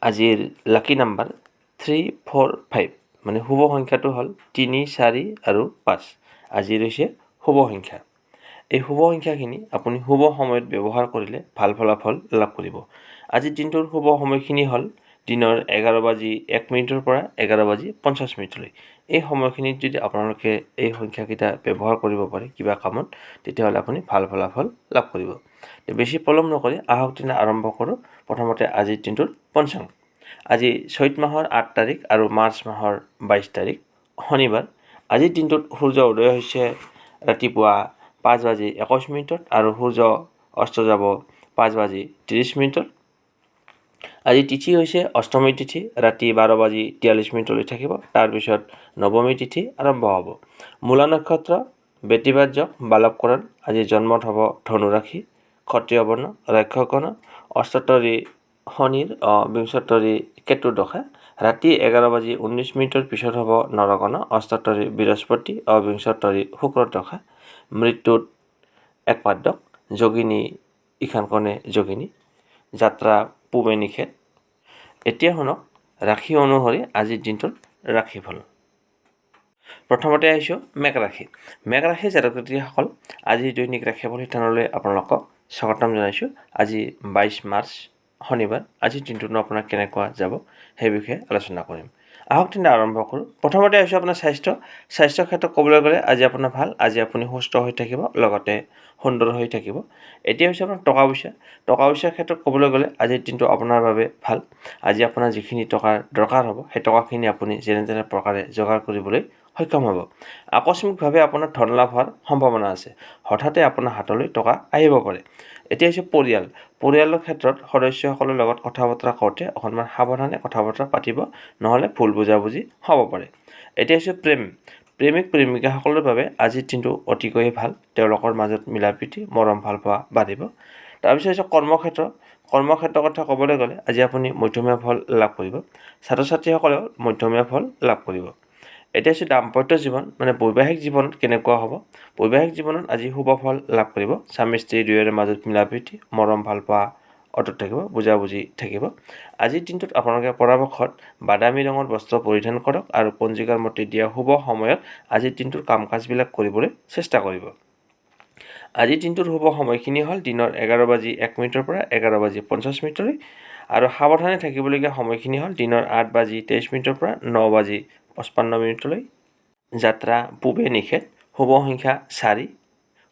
আজিৰ লাকি নাম্বাৰ 3, 4, 5 মানে শুভ সংখ্যাটো হ'ল 3, 4 আৰু 5। আজিৰ হৈছে শুভ সংখ্যা। এই শুভ সংখ্যাখিনি আপুনি শুভ সময়ত ব্যৱহাৰ কৰিলে ভাল ফলাফল লাভ কৰিব। আজিৰ দিনটোৰ শুভ সময়খিনি হ'ল দিনৰ 11:01 পৰা 11:50 এই সময়খিনিত যদি আপোনালোকে এই সংখ্যাকেইটা ব্যৱহাৰ কৰিব পাৰে কিবা কামত, তেতিয়াহ'লে আপুনি ভাল ফলাফল লাভ কৰিব। বেছি পলম নকৰি আহক দিনা আৰম্ভ কৰোঁ। প্ৰথমতে আজিৰ দিনটোৰ পঞ্চাংগ। আজি চৈত মাহৰ 8 তাৰিখ আৰু মাৰ্চ মাহৰ 22 তাৰিখ শনিবাৰ। আজিৰ দিনটোত সূৰ্য উদয় হৈছে ৰাতিপুৱা 5:21 আৰু সূৰ্য অস্ত যাব 5:30। আজি তিথি হৈছে অষ্টমী তিথি, ৰাতি 12:43 থাকিব। তাৰপিছত নৱমী তিথি আৰম্ভ হ'ব। মূলা নক্ষত্ৰ, বেটিবাদ যোগ, বালৱকৰণ। আজি জন্মত হ'ব ধনু ৰাশি, ক্ষত্ৰিয় বৰ্ণ, ৰাক্ষসগণ, অষ্টোত্তৰী শনিৰ, বিংশোত্তৰী কেতুৰ দশা। ৰাতি 11:19 পিছত হ'ব নৰগণ, অষ্টোত্তৰী বৃহস্পতি, বিংশোত্তৰী শুক্ৰৰ দশা। মৃত্যুত একপাদক, যোগিনী ঈশান কোণে যোগিনী, যাত্ৰা পূবে নিষেধ। এতিয়া শুনক ৰাশি অনুসৰি আজিৰ দিনটোৰ ৰাশিফল। প্ৰথমতে আহিছোঁ মেঘ ৰাশি। মেঘ ৰাশিৰ জাতক জাতিসকল, আজিৰ দৈনিক ৰাশিফল শিতানলৈ আপোনালোকক স্বাগতম জনাইছোঁ। আজি 22 মাৰ্চ শনিবাৰ। আজিৰ দিনটোনো আপোনাৰ কেনেকুৱা যাব সেই বিষয়ে আলোচনা কৰিম। আহক তেন্তে আৰম্ভ কৰোঁ। প্ৰথমতে আহিছোঁ আপোনাৰ স্বাস্থ্যৰ ক্ষেত্ৰত ক'বলৈ গ'লে আজি আপোনাৰ ভাল। আজি আপুনি সুস্থ হৈ থাকিব, লগতে সুন্দৰ হৈ থাকিব। এতিয়া হৈছে আপোনাৰ টকা পইচাৰ ক্ষেত্ৰত ক'বলৈ গ'লে আজিৰ দিনটো আপোনাৰ বাবে ভাল। আজি আপোনাৰ যিখিনি টকাৰ দৰকাৰ হ'ব সেই টকাখিনি আপুনি যেনে তেনে প্ৰকাৰে যোগাৰ কৰিবলৈ সক্ষম হ'ব। আকস্মিকভাৱে আপোনাৰ ধন লাভ হোৱাৰ সম্ভাৱনা আছে। হঠাতে আপোনাৰ হাতলৈ টকা আহিব পাৰে। এতিয়া হৈছে পৰিয়ালৰ ক্ষেত্ৰত সদস্যসকলৰ লগত কথা বতৰা কৰোঁতে অকণমান সাৱধানে কথা বতৰা পাতিব, নহ'লে ভুল বুজাবুজি হ'ব পাৰে। এতিয়া হৈছে প্ৰেমিক প্ৰেমিকাসকলৰ বাবে আজিৰ দিনটো অতিকৈ ভাল। তেওঁলোকৰ মাজত মিলা প্ৰীতি, মৰম ভাল পোৱা বাঢ়িব। তাৰপিছত হৈছে কৰ্মক্ষেত্ৰৰ কথা ক'বলৈ গ'লে আজি আপুনি মধ্যমীয়া ফল লাভ কৰিব। ছাত্ৰ ছাত্ৰীসকলেও মধ্যমীয়া ফল লাভ কৰিব। এতিয়া হৈছে দাম্পত্য জীৱন মানে বৈবাহিক জীৱনত কেনেকুৱা হ'ব। বৈবাহিক জীৱনত আজি শুভ ফল লাভ কৰিব। স্বামী স্ত্ৰী দুয়োৰে মাজত মিলা প্ৰীতি, মৰম ভাল পোৱা অটুট থাকিব, বুজাবুজি থাকিব। আজিৰ দিনটোত আপোনালোকে পৰাপক্ষত বাদামী ৰঙৰ বস্ত্ৰ পৰিধান কৰক আৰু পঞ্জিকাৰ মতে দিয়া শুভ সময়ত আজিৰ দিনটোৰ কাম কাজবিলাক কৰিবলৈ চেষ্টা কৰিব। আজিৰ দিনটোৰ শুভ সময়খিনি হ'ল দিনৰ 11:01 পৰা 11:50 আৰু সাৱধানে থাকিবলগীয়া সময়খিনি হ'ল দিনৰ 8:23 পৰা 9:55। যাত্ৰা পূবে নিষেধ। শুভ সংখ্যা 4,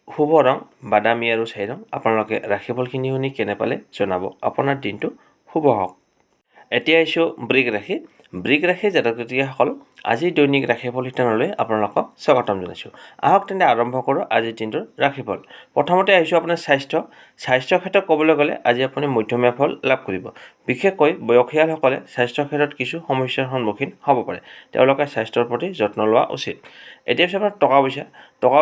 শুভ ৰং বাদামী আৰু ছাই ৰং। আপোনালোকে ৰাশিফলখিনি শুনি কেনে পালে জনাব। আপোনাৰ দিনটো শুভ হওক। এতিয়া আহিছোঁ বৃষ ৰাশিৰ জাতক জাতিসকল, আজিৰ দৈনিক ৰাশিফল শিতানলৈ আপোনালোকক স্বাগতম জনাইছোঁ। আহক তেন্তে আৰম্ভ কৰোঁ আজিৰ দিনটোৰ ৰাশিফল। প্ৰথমতে আহিছোঁ আপোনাৰ স্বাস্থ্যৰ ক্ষেত্ৰত ক'বলৈ গ'লে আজি আপুনি মধ্যমীয়া ফল লাভ কৰিব। বিশেষকৈ বয়সীয়ালসকলে স্বাস্থ্যৰ ক্ষেত্ৰত কিছু সমস্যাৰ সন্মুখীন হ'ব পাৰে। তেওঁলোকে স্বাস্থ্যৰ প্ৰতি যত্ন লোৱা উচিত। এতিয়া হৈছে আপোনাৰ টকা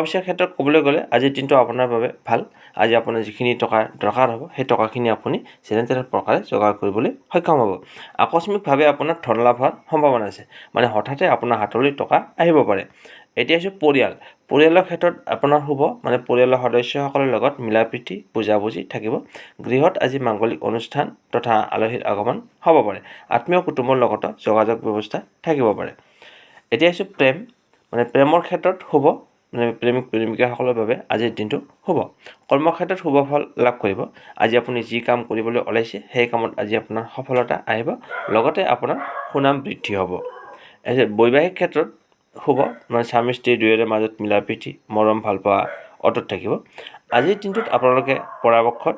পইচাৰ ক্ষেত্ৰত ক'বলৈ গ'লে আজিৰ দিনটো আপোনাৰ বাবে ভাল। আজি আপোনাৰ যিখিনি টকাৰ দৰকাৰ হ'ব সেই টকাখিনি আপুনি যেনে তেনে প্ৰকাৰে যোগাৰ কৰিবলৈ সক্ষম হ'ব। আকস্মিকভাৱে আপোনাৰ ধন লাভ হোৱাৰ সম্ভাৱনা আছে, মানে হঠাতে আপোনাৰ হাতলৈ টকা আহিব পাৰে। এতিয়া হৈছে পৰিয়ালৰ ক্ষেত্ৰত আপোনাৰ শুভ, মানে পৰিয়ালৰ সদস্যসকলৰ লগত মিলা প্ৰীতি, বুজাবুজি থাকিব। গৃহত আজি মাংগলিক অনুষ্ঠান তথা আলহীৰ আগমন হ'ব পাৰে। আত্মীয় কুটুমৰ লগতো যোগাযোগ ব্যৱস্থা থাকিব পাৰে। এতিয়া হৈছে প্ৰেমৰ ক্ষেত্ৰত শুভ, মানে প্ৰেমিক প্ৰেমিকাসকলৰ বাবে আজিৰ দিনটো শুভ। কৰ্মক্ষেত্ৰত শুভ ফল লাভ কৰিব। আজি আপুনি যি কাম কৰিবলৈ ওলাইছে সেই কামত আজি আপোনাৰ সফলতা আহিব, লগতে আপোনাৰ সুনাম বৃদ্ধি হ'ব। বৈবাহিক ক্ষেত্ৰত শুভ, মানে স্বামী স্ত্ৰী দুয়োৰে মাজত মিলা প্ৰীতি, মৰম ভাল পোৱা অটুট থাকিব। আজিৰ দিনটোত আপোনালোকে পৰাপক্ষত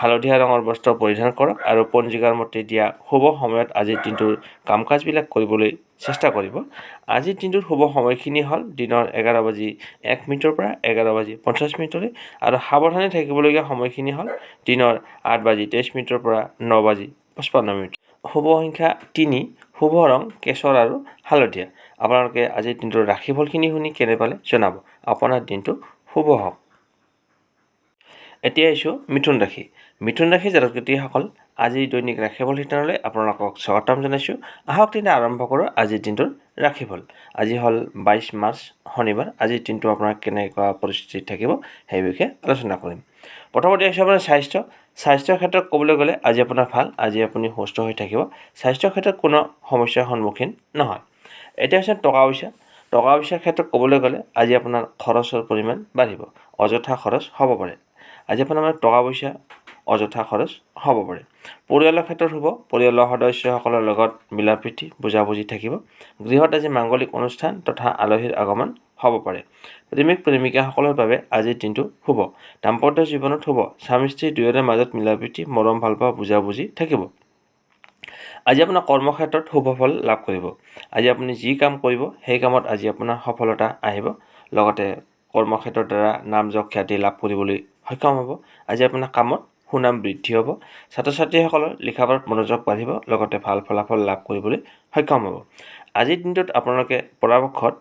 হালধীয়া ৰঙৰ বস্ত্ৰ পৰিধান কৰক আৰু পঞ্জিকাৰ মতে দিয়া শুভ সময়ত আজিৰ দিনটোৰ কাম কাজবিলাক কৰিবলৈ চেষ্টা কৰিব। আজিৰ দিনটোৰ শুভ সময়খিনি হ'ল দিনৰ 11:01 পৰা 11:50 আৰু সাৱধানে থাকিবলগীয়া সময়খিনি হ'ল দিনৰ 8:23 পৰা 9:55। শুভ সংখ্যা 3, শুভ ৰং কেশৰ আৰু হালধীয়া। আপোনালোকে আজিৰ দিনটোৰ ৰাশিফলখিনি শুনি কেনে পালে জনাব। আপোনাৰ দিনটো শুভ হওক। এতিয়া আহিছোঁ মিথুন ৰাশিৰ জাতক জাতিসকল, আজিৰ দৈনিক ৰাশিফল শিতানলৈ আপোনালোকক স্বাগতম জনাইছোঁ। আহক তেন্তে আৰম্ভ কৰোঁ আজিৰ দিনটোৰ ৰাশিফল। আজি হ'ল 22 মাৰ্চ শনিবাৰ। আজিৰ দিনটো আপোনাৰ কেনেকুৱা পৰিস্থিতিত থাকিব সেই বিষয়ে আলোচনা কৰিম। প্ৰথমতে আহিছোঁ আপোনাৰ স্বাস্থ্যৰ ক্ষেত্ৰত ক'বলৈ গ'লে আজি আপোনাৰ ভাল, আজি আপুনি সুস্থ হৈ থাকিব, স্বাস্থ্যৰ ক্ষেত্ৰত কোনো সমস্যাৰ সন্মুখীন নহয়। এতিয়া হৈছে টকা পইচাৰ ক্ষেত্ৰত ক'বলৈ গ'লে আজি আপোনাৰ খৰচৰ পৰিমাণ বাঢ়িব, অযথা খৰচ হ'ব পাৰে। আজি আপোনাৰ টকা পইচা অযথা খৰচ হ'ব পাৰে। পৰিয়ালৰ ক্ষেত্ৰত হ'ব, পৰিয়ালৰ সদস্যসকলৰ লগত মিলা প্ৰীতি বুজাবুজি থাকিব। গৃহত আজি মাংগলিক অনুষ্ঠান তথা আলহীৰ আগমন হ'ব পাৰে। প্ৰেমিক প্ৰেমিকাসকলৰ বাবে আজিৰ দিনটো শুভ। দাম্পত্য জীৱনত শুভ, স্বামী স্ত্ৰী দুয়োৰে মাজত মিলা প্ৰীতি মৰম ভালপোৱা বুজাবুজি থাকিব। আজি আপোনাৰ কৰ্মক্ষেত্ৰত শুভ ফল লাভ কৰিব। আজি আপুনি যি কাম কৰিব সেই কামত আজি আপোনাৰ সফলতা আহিব। লগতে কৰ্মক্ষেত্ৰৰ দ্বাৰা নাম যশ খ্যাতি লাভ কৰিবলৈ সক্ষম হ'ব। আজি আপোনাৰ কামত সুনাম বৃদ্ধি হ'ব। ছাত্ৰ ছাত্ৰীসকলৰ লিখা পঢ়াত মনোযোগ বাঢ়িব, লগতে ভাল ফলাফল লাভ কৰিবলৈ সক্ষম হ'ব। আজিৰ দিনটোত আপোনালোকে পৰাপক্ষত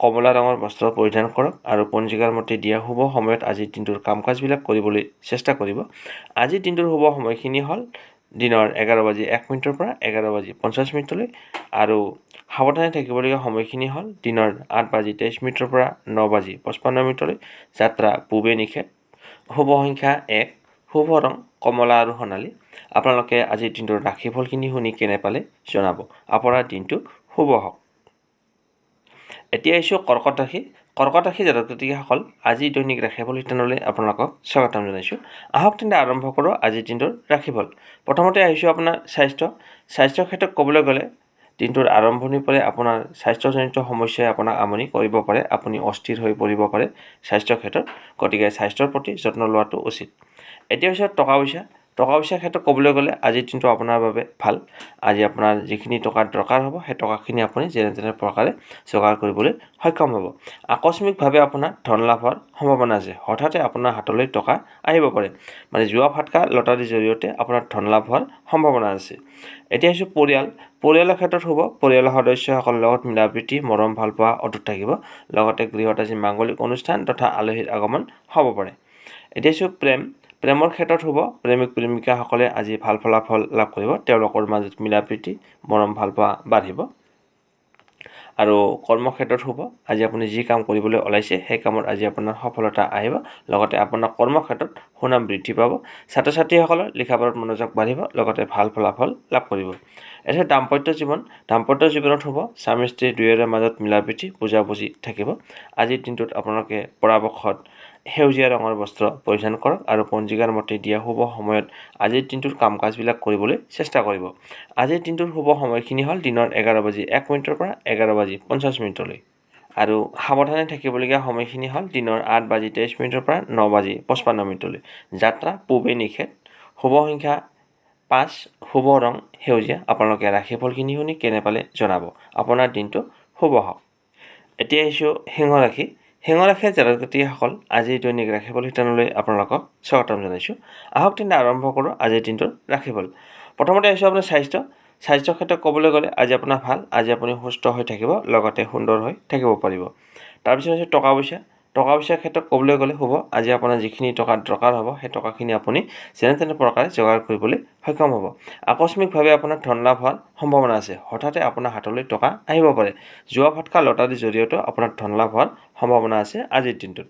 কমলা ৰঙৰ বস্ত্ৰ পৰিধান কৰক আৰু পঞ্জিকাৰ মতে দিয়া শুভ সময়ত আজিৰ দিনটোৰ কাম কাজবিলাক কৰিবলৈ চেষ্টা কৰিব। আজিৰ দিনটোৰ শুভ সময়খিনি হ'ল দিনৰ 11:01 পৰা 11:50 আৰু সাৱধানে থাকিবলগীয়া সময়খিনি হ'ল দিনৰ 8:23 পৰা 9:55 যাত্ৰা পূবে নিষেধ। শুভ সংখ্যা 1, শুভ ৰং কমলা আৰু সোণালী। আপোনালোকে আজিৰ দিনটোৰ ৰাশিফলখিনি শুনি কেনে পালে জনাব। আপোনাৰ দিনটো শুভ হওক। এতিয়া আহিছোঁ কৰ্কট ৰাশি জাতক জাতিকাসকল, আজি দৈনিক ৰাশিফল শিতানলৈ আপোনালোকক স্বাগতম জনাইছোঁ। আহক তেন্তে আৰম্ভ কৰোঁ আজিৰ দিনটোৰ ৰাশিফল। প্ৰথমতে আহিছোঁ আপোনাৰ স্বাস্থ্যৰ ক্ষেত্ৰত ক'বলৈ গ'লে দিনটোৰ আৰম্ভণিৰ পৰাই আপোনাৰ স্বাস্থ্যজনিত সমস্যাই আপোনাক আমনি কৰিব পাৰে। আপুনি অস্থিৰ হৈ পৰিব পাৰে স্বাস্থ্যৰ ক্ষেত্ৰত, গতিকে স্বাস্থ্যৰ প্ৰতি যত্ন লোৱাটো উচিত। এতিয়া হৈছে টকা পইচাৰ ক্ষেত্ৰত ক'বলৈ গ'লে আজিৰ দিনটো আপোনাৰ বাবে ভাল। আজি আপোনাৰ যিখিনি টকাৰ দৰকাৰ হ'ব সেই টকাখিনি আপুনি যেনে তেনে প্ৰকাৰে যোগাৰ কৰিবলৈ সক্ষম হ'ব। আকস্মিকভাৱে আপোনাৰ ধন লাভ হোৱাৰ সম্ভাৱনা আছে। হঠাতে আপোনাৰ হাতলৈ টকা আহিব পাৰে, মানে জুৱা ফাটকা লটাৰীৰ জৰিয়তে আপোনাৰ ধন লাভ হোৱাৰ সম্ভাৱনা আছে। এতিয়া হৈছে পৰিয়ালৰ ক্ষেত্ৰত শুভ, পৰিয়ালৰ সদস্যসকলৰ লগত মিলা প্ৰীতি মৰম ভালপোৱা অটুট থাকিব। লগতে গৃহত আজি মাংগলিক অনুষ্ঠান তথা আলহীৰ আগমন হ'ব পাৰে। এতিয়া হৈছে প্ৰেমৰ ক্ষেত্ৰত শুভ, প্ৰেমিক প্ৰেমিকাসকলে আজি ভাল ফলাফল লাভ কৰিব। তেওঁলোকৰ মাজত মিলা প্ৰীতি মৰম ভালপোৱা বাঢ়িব। আৰু কৰ্মক্ষেত্ৰত শুভ, আজি আপুনি যি কাম কৰিবলৈ ওলাইছে সেই কামত আজি আপোনাৰ সফলতা আহিব। লগতে আপোনাৰ কৰ্মক্ষেত্ৰত সুনাম বৃদ্ধি পাব। ছাত্ৰ ছাত্ৰীসকলৰ লিখা পঢ়াত মনোযোগ বাঢ়িব, লগতে ভাল ফলাফল লাভ কৰিব। এতিয়া দাম্পত্য জীৱনত শুভ, স্বামী স্ত্ৰী দুয়োৰে মাজত মিলা প্ৰীতি বুজাবুজি থাকিব। আজিৰ দিনটোত আপোনালোকে পৰাপক্ষত সেউজীয়া ৰঙৰ বস্ত্ৰ পৰিধান কৰক আৰু পঞ্জিকাৰ মতে দিয়া শুভ সময়ত আজিৰ দিনটোৰ কাম কাজবিলাক কৰিবলৈ চেষ্টা কৰিব। আজিৰ দিনটোৰ শুভ সময়খিনি হ'ল দিনৰ 11:01 পৰা 11:50 আৰু সাৱধানে থাকিবলগীয়া সময়খিনি হ'ল দিনৰ 8:23 পৰা 9:55 যাত্ৰা পূবে নিষেধ। শুভ সংখ্যা 5, শুভ ৰং সেউজীয়া। আপোনালোকে ৰাশিফলখিনি শুনি কেনে পালে জনাব। আপোনাৰ দিনটো শুভ হওক। এতিয়া আহিছোঁ সিংহ ৰাশিৰ জাতক জাতিকাসকল, আজিৰ দৈনিক ৰাশিফল শিতানলৈ আপোনালোকক স্বাগতম জনাইছোঁ। আহক তেন্তে আৰম্ভ কৰোঁ আজিৰ দিনটোৰ ৰাশিফল। প্ৰথমতে আহিছোঁ আপোনাৰ স্বাস্থ্যৰ ক্ষেত্ৰত ক'বলৈ গ'লে আজি আপোনাৰ ভাল, আজি আপুনি সুস্থ হৈ থাকিব, লগতে সুন্দৰ হৈ থাকিব পাৰিব। তাৰপিছত হৈছে টকা পইচাৰ ক্ষেত্ৰত ক'বলৈ গ'লে শুভ, আজি আপোনাৰ যিখিনি টকাৰ দৰকাৰ হ'ব সেই টকাখিনি আপুনি যেনে তেনে প্ৰকাৰে যোগাৰ কৰিবলৈ সক্ষম হ'ব। আকস্মিকভাৱে আপোনাৰ ধন লাভ হোৱাৰ সম্ভাৱনা আছে। হঠাতে আপোনাৰ হাতলৈ টকা আহিব পাৰে। জুৱা ফাটকা লটাৰীৰ জৰিয়তেও আপোনাৰ ধন লাভ হোৱাৰ সম্ভাৱনা আছে আজিৰ দিনটোত।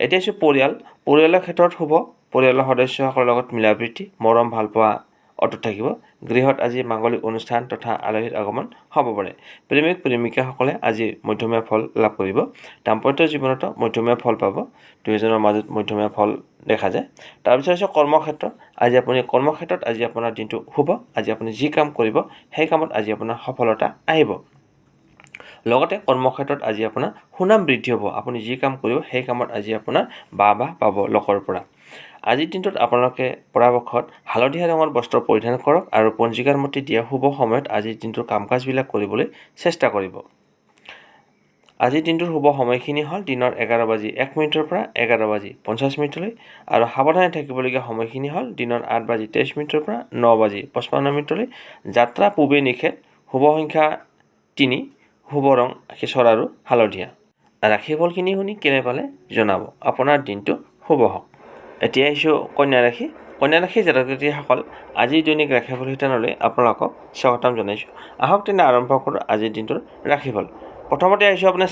এতিয়া হৈছে পৰিয়ালৰ ক্ষেত্ৰত শুভ, পৰিয়ালৰ সদস্যসকলৰ লগত মিলা প্ৰীতি মৰম ভালপোৱা অটুট থাকিব। গৃহত আজি মাংগলিক অনুষ্ঠান তথা আলহীৰ আগমন হ'ব পাৰে। প্ৰেমিক প্ৰেমিকাসকলে আজি মধ্যমীয়া ফল লাভ কৰিব। দাম্পত্য জীৱনতো মধ্যমীয়া ফল পাব। দুয়োজনৰ মাজত মধ্যমীয়া ফল দেখা যায়। তাৰপিছত হৈছে কৰ্মক্ষেত্ৰত আজি আপোনাৰ দিনটো শুভ। আজি আপুনি যি কাম কৰিব সেই কামত আজি আপোনাৰ সফলতা আহিব। লগতে কৰ্মক্ষেত্ৰত আজি আপোনাৰ সুনাম বৃদ্ধি হ'ব। আপুনি যি কাম কৰিব সেই কামত আজি আপোনাৰ বাহ পাব লোকৰ পৰা। আজিৰ দিনটোত আপোনালোকে পৰাপক্ষত হালধীয়া ৰঙৰ বস্ত্ৰ পৰিধান কৰক আৰু পঞ্জিকাৰ মতে দিয়া শুভ সময়ত আজিৰ দিনটোৰ কাম কাজবিলাক কৰিবলৈ চেষ্টা কৰিব। আজিৰ দিনটোৰ শুভ সময়খিনি হ'ল দিনৰ 11:01 পৰা 11:50 আৰু সাৱধানে থাকিবলগীয়া সময়খিনি হ'ল দিনৰ 8:23 পৰা 9:55 যাত্ৰা পূবে নিষেধ। শুভ সংখ্যা 3, শুভ ৰং কেশৰ আৰু হালধীয়া। ৰাশিফলখিনি শুনি কেনে পালে জনাব। আপোনাৰ দিনটো শুভ হওক। এতিয়া আহিছোঁ কন্যা ৰাশিৰ জাতক জাতিসকল, আজিৰ দৈনিক ৰাশিফল শিতানলৈ আপোনালোকক স্বাগতম জনাইছোঁ। আহক তেন্তে আৰম্ভ কৰোঁ আজিৰ দিনটোৰ ৰাশিফল। প্ৰথমতে আহিছোঁ আপোনাৰ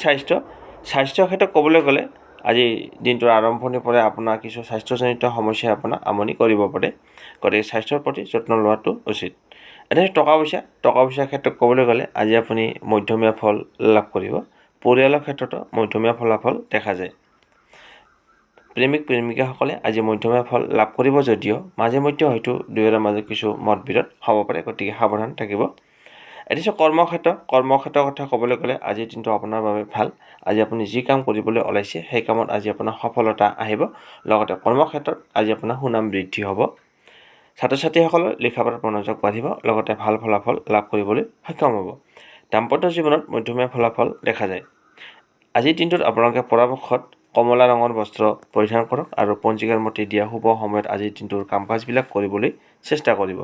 স্বাস্থ্যৰ ক্ষেত্ৰত ক'বলৈ গ'লে আজি দিনটোৰ আৰম্ভণিৰ পৰাই আপোনাৰ কিছু স্বাস্থ্যজনিত সমস্যাই আপোনাক আমনি কৰিব পাৰে। গতিকে স্বাস্থ্যৰ প্ৰতি যত্ন লোৱাটো উচিত। এতিয়া টকা পইচাৰ ক্ষেত্ৰত ক'বলৈ গ'লে আজি আপুনি মধ্যমীয়া ফল লাভ কৰিব। পৰিয়ালৰ ক্ষেত্ৰতো মধ্যমীয়া ফলাফল দেখা যায়। প্ৰেমিকাসকলে আজি মধ্যমীয়া ফল লাভ কৰিব যদিও মাজে মধ্যে হয়তো দুয়োৰে মাজত কিছু মতবিৰোধ হ'ব পাৰে, গতিকে সাৱধান থাকিব। এতিয়া কৰ্মক্ষেত্ৰৰ কথা ক'বলৈ গ'লে আজিৰ দিনটো আপোনাৰ বাবে ভাল। আজি আপুনি যি কাম কৰিবলৈ ওলাইছে সেই কামত আজি আপোনাৰ সফলতা আহিব। লগতে কৰ্মক্ষেত্ৰত আজি আপোনাৰ সুনাম বৃদ্ধি হ'ব। ছাত্ৰ ছাত্ৰীসকলৰ লিখা পঢ়াত মনোযোগ বাঢ়িব, লগতে ভাল ফলাফল লাভ কৰিবলৈ সক্ষম হ'ব। দাম্পত্য জীৱনত মধ্যমীয়া ফলাফল দেখা যায়। আজিৰ দিনটোত আপোনালোকে পৰাপক্ষত কমলা ৰঙৰ বস্ত্ৰ পৰিধান কৰক আৰু পঞ্জিকাৰ মতে দিয়া শুভ সময়ত আজিৰ দিনটোৰ কাম কাজবিলাক কৰিবলৈ চেষ্টা কৰিব।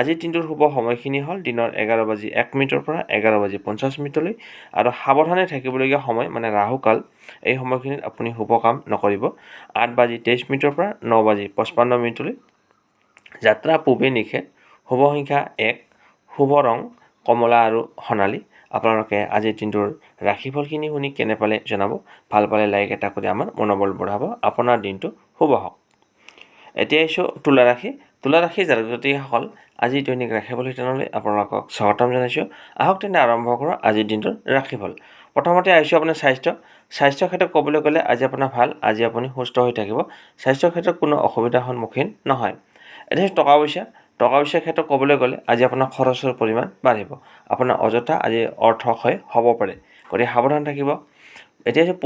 আজিৰ দিনটোৰ শুভ সময়খিনি হ'ল দিনৰ 11:01 পৰা 11:50 আৰু সাৱধানে থাকিবলগীয়া সময় মানে ৰাহুকাল। এই সময়খিনিত আপুনি শুভ কাম নকৰিব। 8:23 পৰা 9:55 যাত্ৰা পূবে নিষেধ। শুভ সংখ্যা 1, শুভ ৰং কমলা আৰু সোণালী। আপোনালোকে আজিৰ দিনটোৰ ৰাশিফলখিনি শুনি কেনে পালে জনাব। ভাল পালে লাইক এটা কৰি আমাৰ মনোবল বঢ়াব। আপোনাৰ দিনটো শুভ হওক। এতিয়া আহিছোঁ তুলা ৰাশিৰ জাতক-জাতিকীসকল আজি দৈনিক ৰাশিফল শিতানলৈ আপোনালোকক স্বাগতম জনাইছোঁ। আহক তেনে আৰম্ভ কৰোঁ আজিৰ দিনটোৰ ৰাশিফল। প্ৰথমতে আহিছোঁ আপোনাৰ স্বাস্থ্যৰ ক্ষেত্ৰত ক'বলৈ গ'লে আজি আপোনাৰ ভাল। আজি আপুনি সুস্থ হৈ থাকিব। স্বাস্থ্যৰ ক্ষেত্ৰত কোনো অসুবিধাৰ সন্মুখীন নহয়। এতিয়া টকা পইচাৰ ক্ষেত্ৰত ক'বলৈ গ'লে আজি আপোনাৰ খৰচৰ পৰিমাণ বাঢ়িব। আপোনাৰ অযথা আজি অৰ্থ ক্ষয় হ'ব পাৰে, গতিকে সাৱধান থাকিব। এতিয়া হৈছে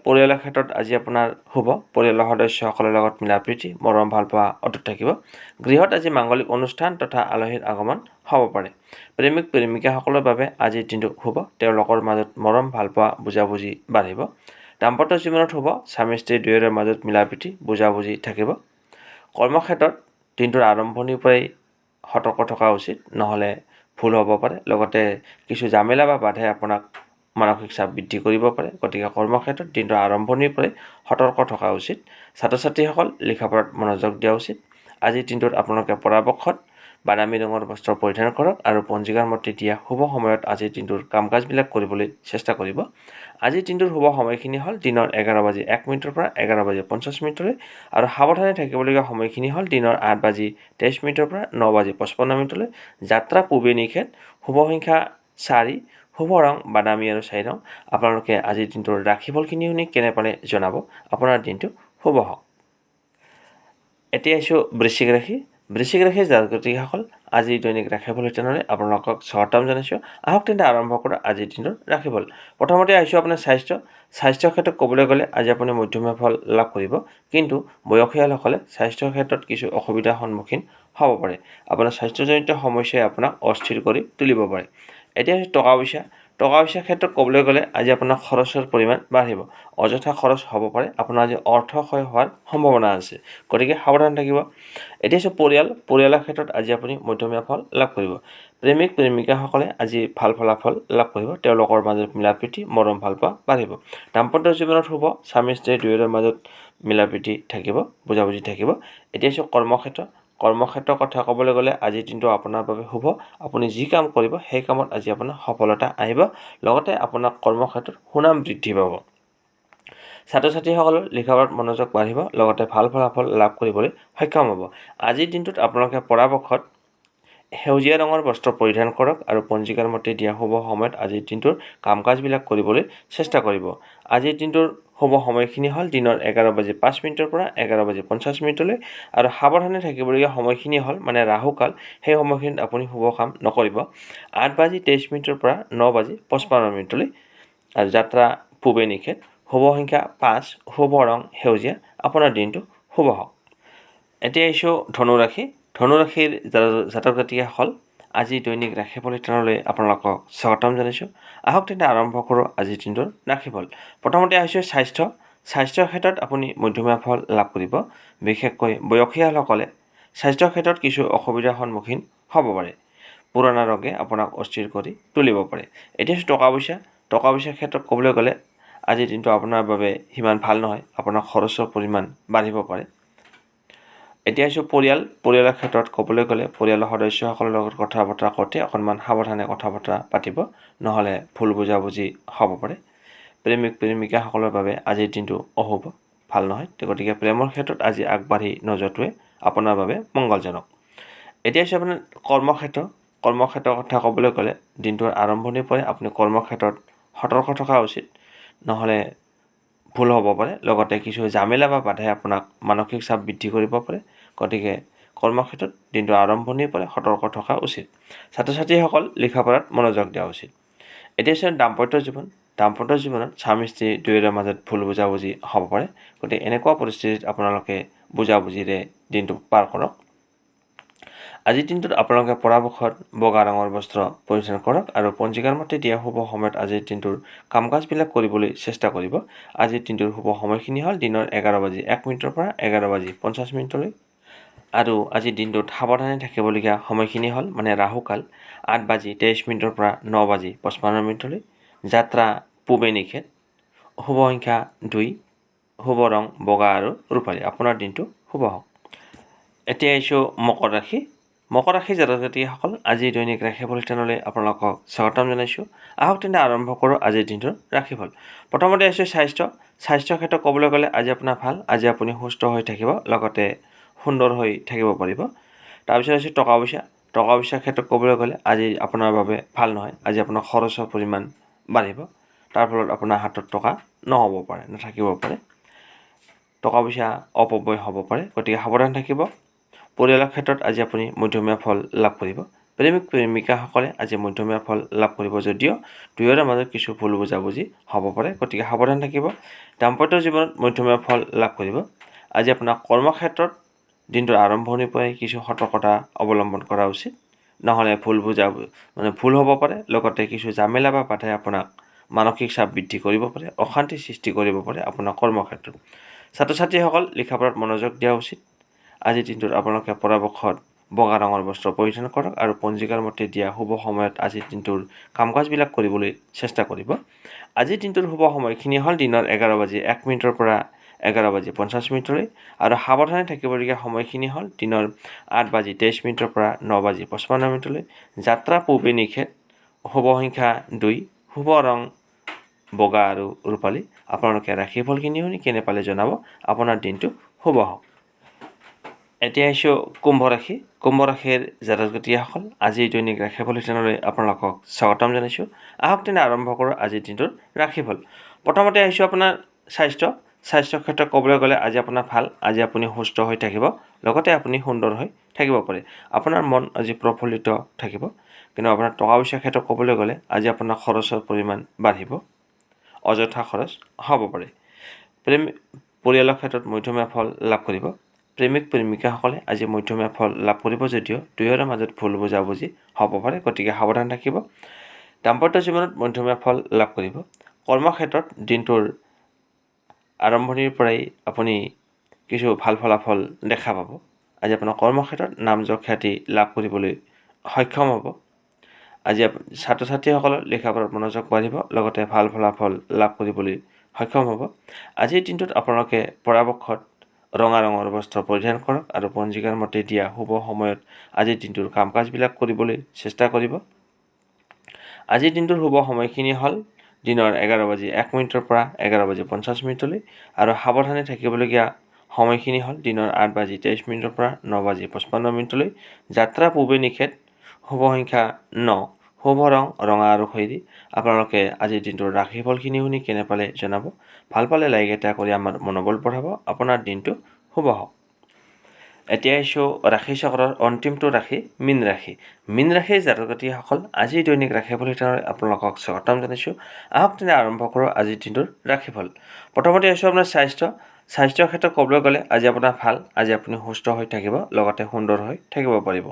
পৰিয়ালৰ ক্ষেত্ৰত আজি আপোনাৰ শুভ। পৰিয়ালৰ সদস্যসকলৰ লগত মিলা প্ৰীতি, মৰম ভাল পোৱা অটুট থাকিব। গৃহত আজি মাংগলিক অনুষ্ঠান তথা আলহীৰ আগমন হ'ব পাৰে। প্ৰেমিকাসকলৰ বাবে আজিৰ দিনটো শুভ। তেওঁলোকৰ মাজত মৰম ভাল পোৱা বুজাবুজি বাঢ়িব। দাম্পত্য জীৱনত শুভ। স্বামী স্ত্ৰী দুয়োৰে মাজত মিলা প্ৰীতি বুজাবুজি থাকিব। কৰ্মক্ষেত্ৰত দিনটোৰ আৰম্ভণিৰ পৰাই সতৰ্ক থকা উচিত, নহ'লে ভুল হ'ব পাৰে। লগতে কিছু জামেলা বা বাধাই আপোনাক মানসিক চাপ বৃদ্ধি কৰিব পাৰে। গতিকে কৰ্মক্ষেত্ৰত দিনটোৰ আৰম্ভণিৰ পৰাই সতৰ্ক থকা উচিত। ছাত্ৰ ছাত্ৰীসকল লিখা পঢ়াত মনোযোগ দিয়া উচিত। আজিৰ দিনটোত আপোনালোকে পৰাপক্ষত বাদামী ৰঙৰ বস্ত্ৰ পৰিধান কৰক আৰু পঞ্জিকাৰ মতে দিয়া শুভ সময়ত আজিৰ দিনটোৰ কাম কাজবিলাক কৰিবলৈ চেষ্টা কৰিব। আজিৰ দিনটোৰ শুভ সময়খিনি হ'ল দিনৰ 11:01 পৰা 11:50 আৰু সাৱধানে থাকিবলগীয়া সময়খিনি হ'ল দিনৰ 8:23 পৰা 9:55 যাত্ৰা পূবে নিষেধ। শুভ সংখ্যা 4, শুভ ৰং বাদামী আৰু 4 ৰং। আপোনালোকে আজিৰ দিনটোৰ ৰাশিফলখিনি শুনি কেনে পালে জনাব। আপোনাৰ দিনটো শুভ হওক। এতিয়া আহিছোঁ বৃশ্চিক ৰাশিৰ জাতক-জাতিকীসকল আজি দৈনিক ৰাশিফল শিতানলৈ আপোনালোকক স্বাগতম জনাইছোঁ। আহক তেন্তে আৰম্ভ কৰোঁ আজিৰ দিনটোৰ ৰাশিফল। প্ৰথমতে আহিছোঁ আপোনাৰ স্বাস্থ্যৰ ক্ষেত্ৰত ক'বলৈ গ'লে আজি আপুনি মধ্যমীয়া ফল লাভ কৰিব, কিন্তু বয়সীয়ালসকলে স্বাস্থ্যৰ ক্ষেত্ৰত কিছু অসুবিধাৰ সন্মুখীন হ'ব পাৰে। আপোনাৰ স্বাস্থ্যজনিত সমস্যাই আপোনাক অস্থিৰ কৰি তুলিব পাৰে। এতিয়া টকা পইচাৰ ক্ষেত্ৰত ক'বলৈ গ'লে আজি আপোনাৰ খৰচৰ পৰিমাণ বাঢ়িব। অযথা খৰচ হ'ব পাৰে। আপোনাৰ আজি অৰ্থ ক্ষয় হোৱাৰ সম্ভাৱনা আছে, গতিকে সাৱধান থাকিব। এতিয়া হৈছে পৰিয়ালৰ ক্ষেত্ৰত আজি আপুনি মধ্যমীয়া ফল লাভ কৰিব। প্ৰেমিকাসকলে আজি ভাল ফলাফল লাভ কৰিব। তেওঁলোকৰ মাজত মিলা প্ৰীতি, মৰম ভাল পোৱা বাঢ়িব। দাম্পত্য জীৱনত শুভ। স্বামী স্ত্ৰী দুয়োৰে মাজত মিলা প্ৰীতি থাকিব, বুজাবুজি থাকিব। এতিয়া হৈছে কৰ্মক্ষেত্ৰৰ কথা ক'বলৈ গ'লে আজিৰ দিনটো আপোনাৰ বাবে শুভ। আপুনি যি কাম কৰিব সেই কামত আজি আপোনাৰ সফলতা আহিব। লগতে আপোনাৰ কৰ্মক্ষেত্ৰত সুনাম বৃদ্ধি পাব। ছাত্ৰ ছাত্ৰীসকলৰ লিখা পঢ়াত মনোযোগ বাঢ়িব, লগতে ভাল ফলাফল লাভ কৰিবলৈ সক্ষম হ'ব। আজিৰ দিনটোত আপোনালোকে পৰাপক্ষত সেউজীয়া ৰঙৰ বস্ত্ৰ পৰিধান কৰক আৰু পঞ্জিকাৰ মতে দিয়া শুভ সময়ত আজিৰ দিনটোৰ কাম কাজবিলাক কৰিবলৈ চেষ্টা কৰিব। আজিৰ দিনটোৰ শুভ সময়খিনি হ'ল দিনৰ 11:05 পৰা 11:50 আৰু সাৱধানে থাকিবলগীয়া সময়খিনি হ'ল মানে ৰাহুকাল। সেই সময়খিনিত আপুনি শুভ কাম নকৰিব। 8:23 পৰা 9:55 আৰু যাত্ৰা পূবে নিষেধ। শুভ সংখ্যা 5, শুভ ৰং সেউজীয়া। আপোনাৰ দিনটো শুভ হওক। এতিয়া আহিছোঁ ধনুৰাশিৰ জাতক জাতিকীসকল আজি দৈনিক ৰাশিফল শিতানলৈ আপোনালোকক স্বাগতম জনাইছোঁ। আহক তেন্তে আৰম্ভ কৰোঁ আজিৰ দিনটোৰ ৰাশিফল। প্ৰথমতে আহিছোঁ স্বাস্থ্যৰ ক্ষেত্ৰত আপুনি মধ্যমীয়া ফল লাভ কৰিব। বিশেষকৈ বয়সীয়ালসকলে স্বাস্থ্যৰ ক্ষেত্ৰত কিছু অসুবিধাৰ সন্মুখীন হ'ব পাৰে। পুৰণা ৰোগে আপোনাক অস্থিৰ কৰি তুলিব পাৰে। এতিয়া টকা পইচাৰ ক্ষেত্ৰত ক'বলৈ গ'লে আজিৰ দিনটো আপোনাৰ বাবে সিমান ভাল নহয়। আপোনাৰ খৰচৰ পৰিমাণ বাঢ়িব পাৰে। এতিয়া আহিছোঁ পৰিয়ালৰ ক্ষেত্ৰত ক'বলৈ গ'লে পৰিয়ালৰ সদস্যসকলৰ লগত কথা বতৰা কৰোঁতে অকণমান সাৱধানে কথা বতৰা পাতিব, নহ'লে ভুল বুজাবুজি হ'ব পাৰে। প্ৰেমিক প্ৰেমিকাসকলৰ বাবে আজিৰ দিনটো অশুভ, ভাল নহয়। গতিকে প্ৰেমৰ ক্ষেত্ৰত আজি আগবাঢ়ি নোযোৱাটোৱে আপোনাৰ বাবে মংগলজনক। এতিয়া হৈছে আপোনাৰ কৰ্মক্ষেত্ৰৰ কথা ক'বলৈ গ'লে দিনটোৰ আৰম্ভণিৰ পৰাই আপুনি কৰ্মক্ষেত্ৰত সতৰ্ক থকা উচিত, নহ'লে ভুল হ'ব পাৰে। লগতে কিছু জামেলা বা বাধাই আপোনাক মানসিক চাপ বৃদ্ধি কৰিব পাৰে। গতিকে কৰ্মক্ষেত্ৰত দিনটোৰ আৰম্ভণিৰ পৰাই সতৰ্ক থকা উচিত। ছাত্ৰ ছাত্ৰীসকল লিখা পঢ়াত মনোযোগ দিয়া উচিত। এতিয়া হৈছে দাম্পত্য জীৱনত স্বামী স্ত্ৰী দুয়োৰে মাজত ভুল বুজাবুজি হ'ব পাৰে। গতিকে এনেকুৱা পৰিস্থিতিত আপোনালোকে বুজাবুজিৰে দিনটো পাৰ কৰক। আজিৰ দিনটোত আপোনালোকে পৰাপক্ষত বগা ৰঙৰ বস্ত্ৰ পৰিধান কৰক আৰু পঞ্জিকাৰ মতে দিয়া শুভ সময়ত আজিৰ দিনটোৰ কাম কাজবিলাক কৰিবলৈ চেষ্টা কৰিব। আজিৰ দিনটোৰ শুভ সময়খিনি হ'ল দিনৰ 11:01 পৰা 11:50 আৰু আজিৰ দিনটোত সাৱধানে থাকিবলগীয়া সময়খিনি হ'ল ৰাহুকাল 8:23 পৰা 9:55। যাত্ৰা পূবে নিষেধ। শুভ সংখ্যা 2, শুভ ৰং বগা আৰু ৰূপালী। আপোনাৰ দিনটো শুভ হওক। এতিয়া আহিছোঁ মকৰ ৰাশি জাতক জাতিসকল, আজিৰ দৈনিক ৰাশিফল চেনেললৈ আপোনালোকক স্বাগতম জনাইছোঁ। আহক তেন্তে আৰম্ভ কৰোঁ আজিৰ দিনটোৰ ৰাশিফল। প্ৰথমতে আহিছোঁ স্বাস্থ্যৰ ক্ষেত্ৰত ক'বলৈ গ'লে আজি আপোনাৰ ভাল। আজি আপুনি সুস্থ হৈ থাকিব, লগতে সুন্দৰ হৈ থাকিব পাৰিব। তাৰপিছত আহিছোঁ টকা পইচাৰ ক্ষেত্ৰত ক'বলৈ গ'লে আজি আপোনাৰ বাবে ভাল নহয়। আজি আপোনাৰ খৰচৰ পৰিমাণ বাঢ়িব, তাৰ ফলত আপোনাৰ হাতত টকা নাথাকিব পাৰে। টকা পইচা অপব্যয় হ'ব পাৰে, গতিকে সাৱধান থাকিব। পৰিয়ালৰ ক্ষেত্ৰত আজি আপুনি মধ্যমীয়া ফল লাভ কৰিব। প্ৰেমিক প্ৰেমিকাসকলে আজি মধ্যমীয়া ফল লাভ কৰিব, যদিও দুয়োৰে মাজত কিছু ভুল বুজাবুজি হ'ব পাৰে, গতিকে সাৱধান থাকিব। দাম্পত্য জীৱনত মধ্যমীয়া ফল লাভ কৰিব। আজি আপোনাৰ কৰ্মক্ষেত্ৰত দিনটোৰ আৰম্ভণিৰ পৰাই কিছু সতৰ্কতা অৱলম্বন কৰা উচিত, নহ'লে ভুল হ'ব পাৰে। লগতে কিছু জামেলা বা বাধাই আপোনাক মানসিক চাপ বৃদ্ধি কৰিব পাৰে, অশান্তিৰ সৃষ্টি কৰিব পাৰে আপোনাৰ কৰ্মক্ষেত্ৰত। ছাত্ৰ ছাত্ৰীসকল লিখা পঢ়াত মনোযোগ দিয়া উচিত। আজিৰ দিনটোত আপোনালোকে পৰাপক্ষত বগা ৰঙৰ বস্ত্ৰ পৰিধান কৰক আৰু পঞ্জিকাৰ মতে দিয়া শুভ সময়ত আজিৰ দিনটোৰ কাম কাজবিলাক কৰিবলৈ চেষ্টা কৰিব। আজিৰ দিনটোৰ শুভ সময়খিনি হ'ল দিনৰ 11:01 পৰা 11:50 আৰু সাৱধানে থাকিবলগীয়া সময়খিনি হ'ল দিনৰ 8:23 পৰা 9:55। যাত্ৰা পূবে নিষেধ। শুভ সংখ্যা 2, শুভ ৰং বগা আৰু ৰূপালী। আপোনালোকে ৰাশিফলখিনি শুনি কেনে পালে জনাব। আপোনাৰ দিনটো শুভ হওক। এতিয়া আহিছোঁ কুম্ভ ৰাশিৰ জাতক জাতিসকল, আজিৰ দৈনিক ৰাশিফল চেনেললৈ আপোনালোকক স্বাগতম জনাইছোঁ। আহক তেনে আৰম্ভ কৰোঁ আজিৰ দিনটোৰ ৰাশিফল। প্ৰথমতে আহিছোঁ আপোনাৰ স্বাস্থ্যৰ ক্ষেত্ৰত ক'বলৈ গ'লে আজি আপোনাৰ ভাল। আজি আপুনি সুস্থ হৈ থাকিব, লগতে আপুনি সুন্দৰ হৈ থাকিব পাৰে। আপোনাৰ মন আজি প্ৰফুল্লিত থাকিব। কিন্তু আপোনাৰ টকা পইচাৰ ক্ষেত্ৰত ক'বলৈ গ'লে আজি আপোনাৰ খৰচৰ পৰিমাণ বাঢ়িব, অযথা খৰচ হ'ব পাৰে। পৰিয়ালৰ ক্ষেত্ৰত মধ্যমীয়া ফল লাভ কৰিব। প্ৰেমিক প্ৰেমিকাসকলে আজি মধ্যমীয়া ফল লাভ কৰিব, যদিও দুয়োৰে মাজত ভুল বুজাবুজি হ'ব পাৰে, গতিকে সাৱধান থাকিব। দাম্পত্য জীৱনত মধ্যমীয়া ফল লাভ কৰিব। কৰ্মক্ষেত্ৰত দিনটোৰ আৰম্ভণিৰ পৰাই আপুনি কিছু ভাল ফলাফল দেখা পাব। আজি আপোনাৰ কৰ্মক্ষেত্ৰত নাম খ্যাতি লাভ কৰিবলৈ সক্ষম হ'ব। আজি ছাত্ৰ ছাত্ৰীসকলৰ লিখা পঢ়াত মনোযোগ বাঢ়িব, লগতে ভাল ফলাফল লাভ কৰিবলৈ সক্ষম হ'ব। আজিৰ দিনটোত আপোনালোকে পৰাপক্ষত ৰঙা ৰঙৰ বস্ত্ৰ পৰিধান কৰক আৰু পঞ্জিকাৰ মতে দিয়া শুভ সময়ত আজিৰ দিনটোৰ কাম কাজবিলাক কৰিবলৈ চেষ্টা কৰিব। আজিৰ দিনটোৰ শুভ সময়খিনি হ'ল দিনৰ 11:01 পৰা 11:50 আৰু সাৱধানে থাকিবলগীয়া সময়খিনি হ'ল দিনৰ 8:23 পৰা 9:55। যাত্ৰা পূবে নিষেধ। শুভ সংখ্যা 9, শুভ ৰং ৰঙা আৰু খয়েৰী। আপোনালোকে আজিৰ দিনটোৰ ৰাশিফলখিনি শুনি কেনে পালে জনাব। ভাল পালে লাইক এটা কৰি আমাৰ মনোবল বঢ়াব। আপোনাৰ দিনটো শুভ হওক। এতিয়া আহিছোঁ ৰাশি চক্ৰৰ অন্তিমটো ৰাশি মীন ৰাশিৰ জাতক জাতিসকল, আজিৰ দৈনিক ৰাশিফল চেনেললৈ আপোনালোকক স্বাগতম জনাইছোঁ। আহক তেনে আৰম্ভ কৰোঁ আজিৰ দিনটোৰ ৰাশিফল। প্ৰথমতে আহিছোঁ আপোনাৰ স্বাস্থ্যৰ ক্ষেত্ৰত ক'বলৈ গ'লে আজি আপোনাৰ ভাল। আজি আপুনি সুস্থ হৈ থাকিব, লগতে সুন্দৰ হৈ থাকিব পাৰিব।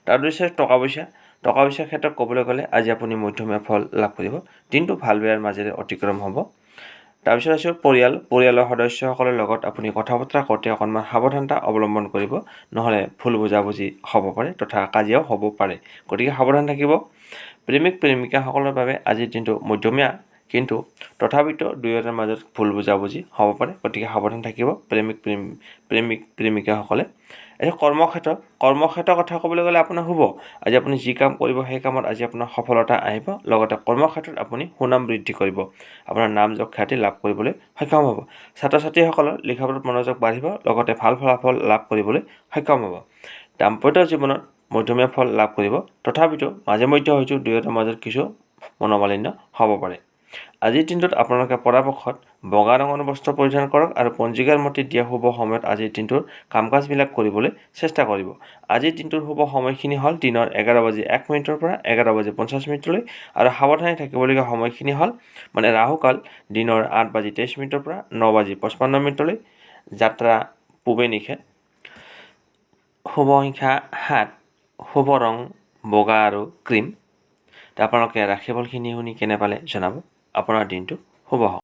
তাৰপিছত টকা পইচাৰ ক্ষেত্ৰত ক'বলৈ গ'লে আজি আপুনি মধ্যমীয়া ফল লাভ কৰিব। দিনটো ভাল বেয়াৰ মাজেৰে অতিক্ৰম হ'ব। তাৰপিছত আহিছোঁ পৰিয়ালৰ সদস্যসকলৰ লগত আপুনি কথা বতৰা কৰোঁতে অকণমান সাৱধানতা অৱলম্বন কৰিব, নহ'লে ভুল বুজাবুজি হ'ব পাৰে তথা কাজিয়াও হ'ব পাৰে, গতিকে সাৱধান থাকিব। প্ৰেমিক প্ৰেমিকাসকলৰ বাবে আজিৰ দিনটো মধ্যমীয়া, কিন্তু তথাপিতো দুয়োৰে মাজত ভুল বুজাবুজি হ'ব পাৰে, গতিকে সাৱধান থাকিব প্ৰেমিক প্ৰেমিকাসকলে। এতিয়া কৰ্মক্ষেত্ৰৰ কথা ক'বলৈ গ'লে আপোনাৰ শুভ। আজি আপুনি যি কাম কৰিব সেই কামত আজি আপোনাৰ সফলতা আহিব, লগতে কৰ্মক্ষেত্ৰত আপুনি সুনাম বৃদ্ধি কৰিব, আপোনাৰ নাম যশ খ্যাতি লাভ কৰিবলৈ সক্ষম হ'ব। ছাত্ৰ ছাত্ৰীসকলৰ লিখা পঢ়াত মনোযোগ বাঢ়িব, লগতে ভাল ফলাফল লাভ কৰিবলৈ সক্ষম হ'ব। দাম্পত্য জীৱনত মধ্যমীয়া ফল লাভ কৰিব, তথাপিতো মাজে মধ্যে হয়তো দুয়োটাৰ মাজত কিছু মনোমালিন্য হ'ব পাৰে। আজিৰ দিনটোত আপোনালোকে পৰাপক্ষত বগা ৰঙৰ বস্ত্ৰ পৰিধান কৰক আৰু পঞ্জিকাৰ মতে দিয়া শুভ সময়ত আজিৰ দিনটোৰ কাম কাজবিলাক কৰিবলৈ চেষ্টা কৰিব। আজিৰ দিনটোৰ শুভ সময়খিনি হ'ল দিনৰ 11:01 পৰা 11:50 আৰু সাৱধানে থাকিবলগীয়া সময়খিনি হ'ল মানে ৰাহুকাল দিনৰ 8:23 পৰা 9:55 যাত্ৰা পূবে নিশে। শুভ সংখ্যা 7, শুভ ৰং বগা আৰু ক্ৰীম। আপোনালোকে ৰাশিফলখিনি শুনি কেনে পালে জনাব। আপোনাৰ দিনটো শুভ হওক।